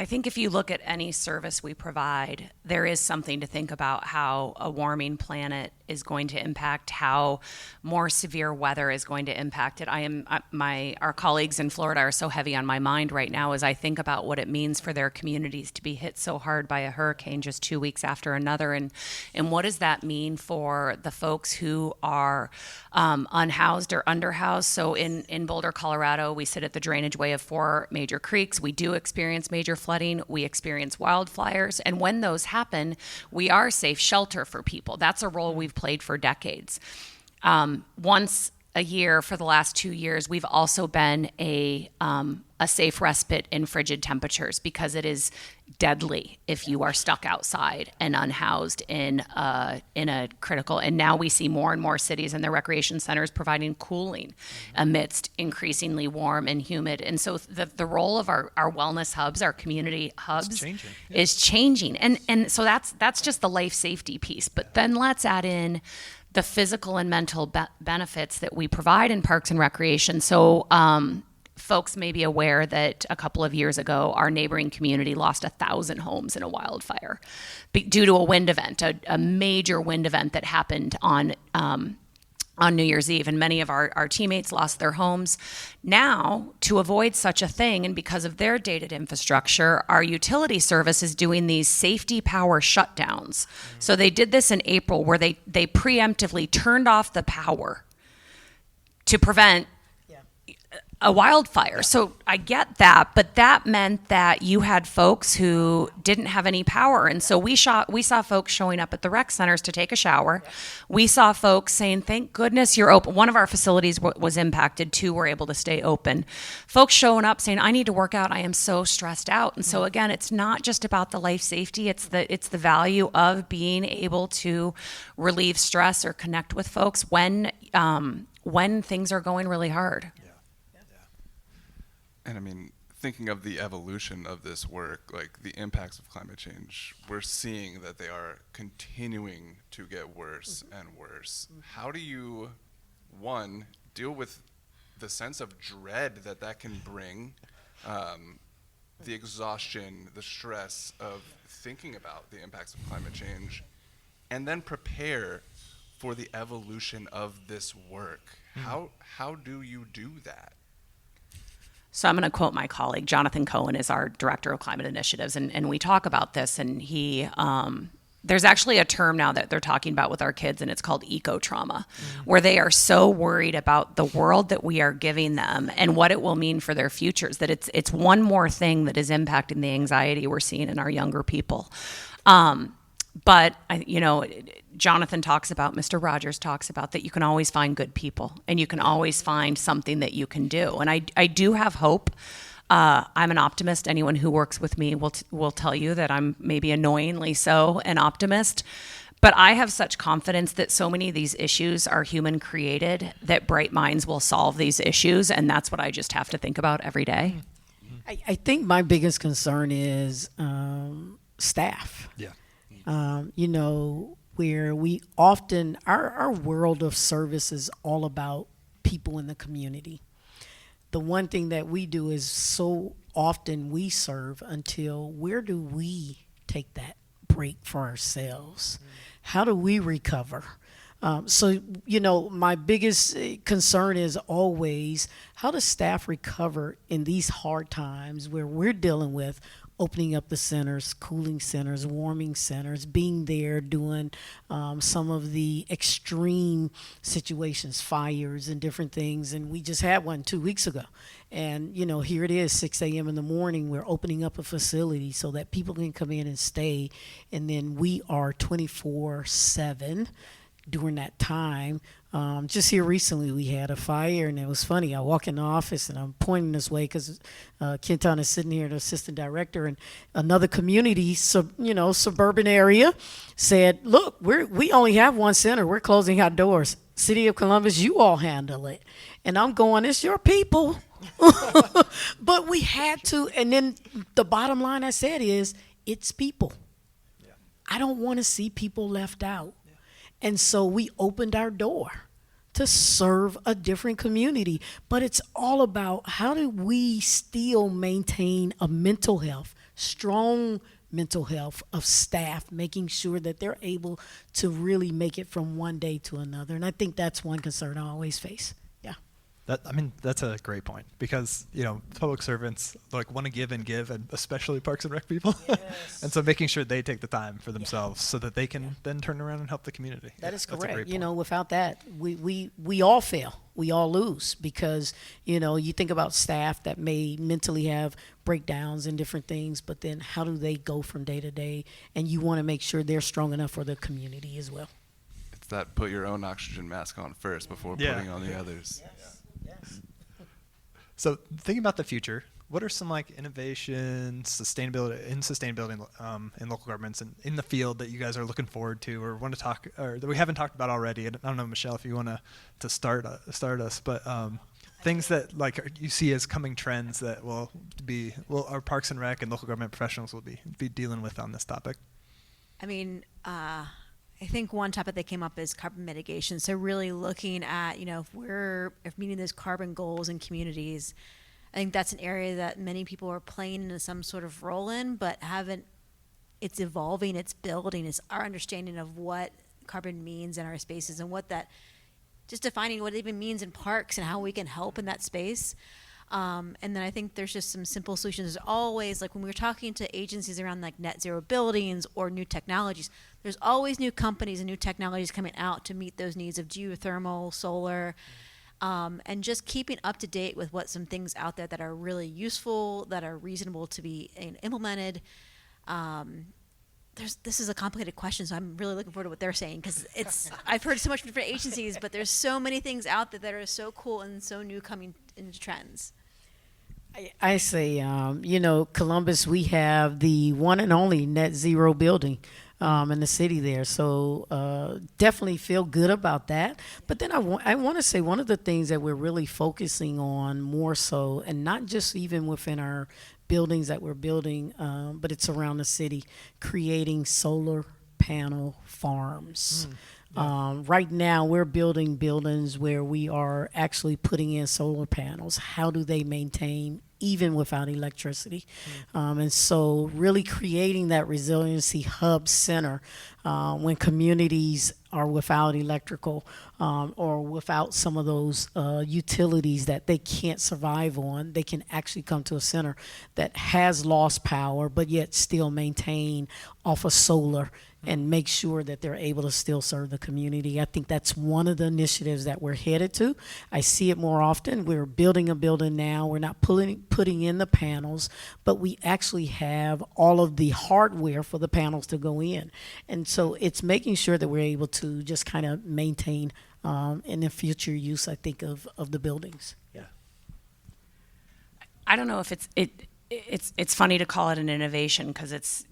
I think if you look at any service we provide, there is something to think about how a warming planet is going to impact, how more severe weather is going to impact it. Our colleagues in Florida are so heavy on my mind right now as I think about what it means for their communities to be hit so hard by a hurricane just 2 weeks after another, and what does that mean for the folks who are unhoused or underhoused. So in Boulder, Colorado, we sit at the drainage way of 4 major creeks. We do experience major flooding. We experience wildfires. And when those happen, we are safe shelter for people. That's a role we've played for decades. Once a year for the last 2 years, we've also been a safe respite in frigid temperatures, because it is deadly if you are stuck outside and unhoused in a critical. And now we see more and more cities and their recreation centers providing cooling amidst increasingly warm and humid. And so the role of our wellness hubs, our community hubs, is changing. And so that's just the life safety piece. But then let's add in the physical and mental benefits that we provide in parks and recreation. So folks may be aware that a couple of years ago, our neighboring community lost 1,000 homes in a wildfire due to a wind event, a major wind event that happened on New Year's Eve, and many of our teammates lost their homes. Now, to avoid such a thing, and because of their dated infrastructure, our utility service is doing these safety power shutdowns. So they did this in April, where they preemptively turned off the power to prevent a wildfire. So I get that, but that meant that you had folks who didn't have any power. And so we saw folks showing up at the rec centers to take a shower. We saw folks saying, thank goodness you're open. One of our facilities was impacted, 2 were able to stay open. Folks showing up saying, I need to work out, I am so stressed out. And so again, it's not just about the life safety, it's the value of being able to relieve stress or connect with folks when things are going really hard. And I mean, thinking of the evolution of this work, like the impacts of climate change, we're seeing that they are continuing to get worse and worse. How do you, one, deal with the sense of dread that can bring, the exhaustion, the stress of thinking about the impacts of climate change, and then prepare for the evolution of this work? How do you do that? So I'm going to quote my colleague. Jonathan Cohen is our director of climate initiatives, and we talk about this, and there's actually a term now that they're talking about with our kids, and it's called eco-trauma, where they are so worried about the world that we are giving them and what it will mean for their futures, that it's one more thing that is impacting the anxiety we're seeing in our younger people. But Jonathan talks about, Mr. Rogers talks about that you can always find good people, and you can always find something that you can do. And I do have hope. I'm an optimist. Anyone who works with me will tell you that I'm maybe annoyingly so an optimist. But I have such confidence that so many of these issues are human created, that bright minds will solve these issues. And that's what I just have to think about every day. I think my biggest concern is staff. Yeah. Where we often, our world of service is all about people in the community. The one thing that we do is so often we serve until where do we take that break for ourselves? How do we recover? So, my biggest concern is always, how does staff recover in these hard times where we're dealing with opening up the centers, cooling centers, warming centers, being there, doing some of the extreme situations, fires and different things. And we just had one 2 weeks ago. And, here it is, 6 a.m. in the morning. We're opening up a facility so that people can come in and stay. And then we are 24/7 during that time. Just here recently, we had a fire, and it was funny. I walk in the office, and I'm pointing this way because Kenton is sitting here, the assistant director, and another community, suburban area, said, "Look, we only have one center. We're closing our doors. City of Columbus, you all handle it." And I'm going, "It's your people." But we had to, and then the bottom line I said is, it's people. Yeah. I don't want to see people left out. And so we opened our door to serve a different community. But it's all about, how do we still maintain a mental health, strong mental health of staff, making sure that they're able to really make it from one day to another. And I think that's one concern I always face. Yeah. That's a great point, because, public servants want to give, and especially Parks and Rec people. Yes. And so making sure they take the time for themselves so that they can then turn around and help the community. That is correct. Without that, we all fail. We all lose, because, you think about staff that may mentally have breakdowns and different things, but then how do they go from day to day? And you want to make sure they're strong enough for the community as well. It's that put your own oxygen mask on first before putting on the others. Yes. Yes. So thinking about the future, what are some innovations, sustainability in local governments and in the field that you guys are looking forward to, or want to talk, or that we haven't talked about already? I don't know, Michele, if you want to start us, but things that you see as coming trends that our Parks and Rec and local government professionals will be dealing with on this topic. I think one topic that came up is carbon mitigation. So really looking at, if meeting those carbon goals in communities, I think that's an area that many people are playing in some sort of role in, but it's evolving, it's building, it's our understanding of what carbon means in our spaces, and just defining what it even means in parks and how we can help in that space. And then I think there's just some simple solutions. There's always, when we're talking to agencies around net zero buildings or new technologies, there's always new companies and new technologies coming out to meet those needs of geothermal, solar, and just keeping up to date with what some things out there that are really useful, that are reasonable to be implemented. This is a complicated question, so I'm really looking forward to what they're saying, because I've heard so much from different agencies, but there's so many things out there that are so cool and so new coming into trends. I say, Columbus, we have the one and only net zero building in the city there. So definitely feel good about that. But then I want to say, one of the things that we're really focusing on more so, and not just even within our buildings that we're building, but it's around the city, creating solar panel farms. Right now, we're building buildings where we are actually putting in solar panels. How do they maintain even without electricity? And so really creating that resiliency hub center when communities are without electrical or without some of those utilities that they can't survive on, they can actually come to a center that has lost power but yet still maintain off of solar and make sure that they're able to still serve the community. I think that's one of the initiatives that we're headed to. I see it more often. We're building a building now. We're not putting in the panels, but we actually have all of the hardware for the panels to go in. And so it's making sure that we're able to just kind of maintain in the future use, I think, of the buildings. Yeah. I don't know if it's funny to call it an innovation, because it's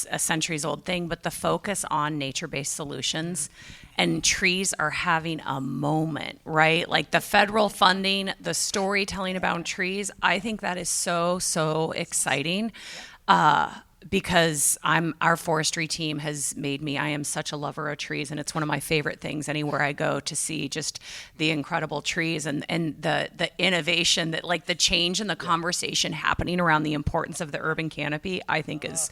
a centuries old thing, but the focus on nature-based solutions and trees are having a moment, right? Like the federal funding, the storytelling about trees, I think that is so exciting. Because our forestry team has made me, I am such a lover of trees, and it's one of my favorite things anywhere I go, to see just the incredible trees and the innovation that, the change in the conversation happening around the importance of the urban canopy, I think is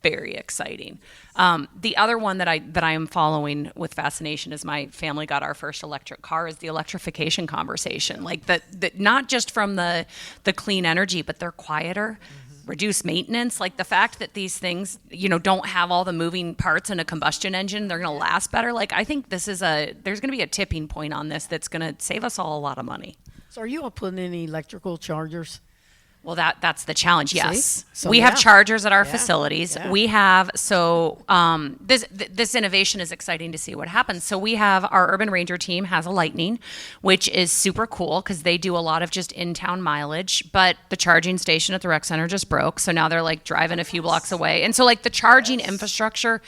very exciting. The other one that I am following with fascination is my family got our first electric car is the electrification conversation. Like that not just from the clean energy, but they're quieter, reduce maintenance. Like the fact that these things, don't have all the moving parts in a combustion engine, they're going to last better. Like I think there's going to be a tipping point on this that's going to save us all a lot of money. So are you all putting in electrical chargers? Well, that's the challenge. Yes, So, we have chargers at our facilities. Yeah. We have this innovation is exciting to see what happens. So we have our urban ranger team has a Lightning, which is super cool because they do a lot of just in town mileage. But the charging station at the rec center just broke, so now they're like driving a few blocks away, and so like the charging infrastructure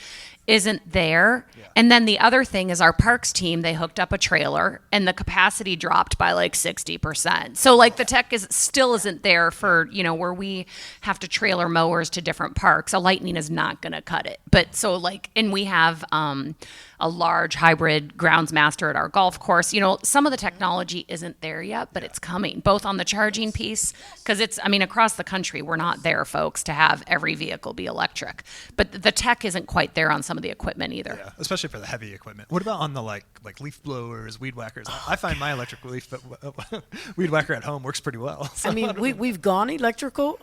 isn't there. And then the other thing is our parks team, they hooked up a trailer and the capacity dropped by like 60%. So like the tech still isn't there for, where we have to trailer mowers to different parks. A Lightning is not going to cut it. But so like, and we have a large hybrid groundsmaster at our golf course. Some of the technology isn't there yet, but it's coming, both on the charging piece, because across the country, we're not there, folks, to have every vehicle be electric. But the tech isn't quite there on some of the equipment either. Yeah, especially for the heavy equipment. What about on the like leaf blowers, weed whackers? I find my electric weed whacker at home works pretty well. So We've gone electrical.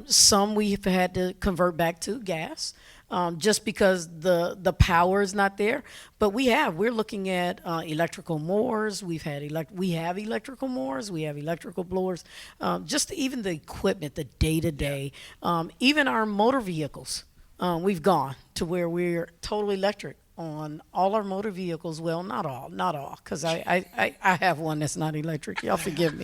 Some we've had to convert back to gas. Just because the power is not there. But we're looking at electrical mowers. We have electrical mowers. We have electrical blowers. Just even the equipment, the day-to-day, even our motor vehicles, we've gone to where we're totally electric on all our motor vehicles. Well, not all, because I have one that's not electric. Y'all forgive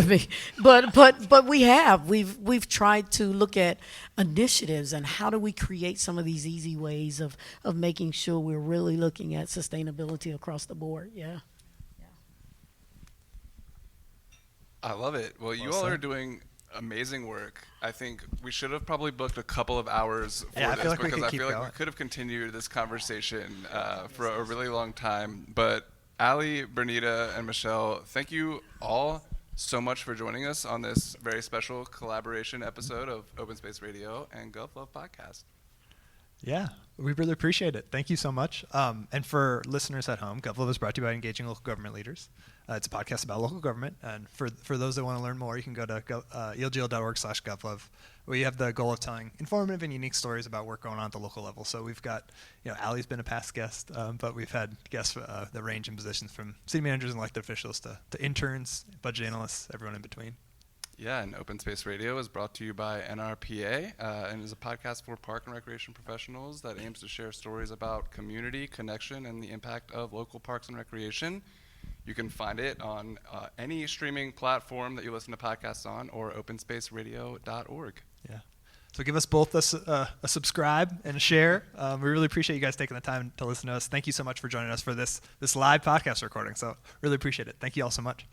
me. But we've tried to look at initiatives and how do we create some of these easy ways of making sure we're really looking at sustainability across the board. Yeah. I love it. Well, you all are doing amazing work. I think we should have probably booked a couple of hours for this because I feel like we could have continued this conversation for a really long time. But Ali, Bernita, and Michele, thank you all so much for joining us on this very special collaboration episode of Open Space Radio and GovLove Podcast. Yeah, we really appreciate it. Thank you so much. And for listeners at home, GovLove is brought to you by Engaging Local Government Leaders. It's a podcast about local government. And for those that want to learn more, you can go to elgl.org/GovLove. We have the goal of telling informative and unique stories about work going on at the local level. So we've got, Allie's been a past guest, but we've had guests that range in positions from city managers and elected officials to interns, budget analysts, everyone in between. Yeah, and Open Space Radio is brought to you by NRPA and is a podcast for park and recreation professionals that aims to share stories about community, connection, and the impact of local parks and recreation. You can find it on any streaming platform that you listen to podcasts on or openspaceradio.org. Yeah. So give us both a subscribe and a share. We really appreciate you guys taking the time to listen to us. Thank you so much for joining us for this live podcast recording. So really appreciate it. Thank you all so much.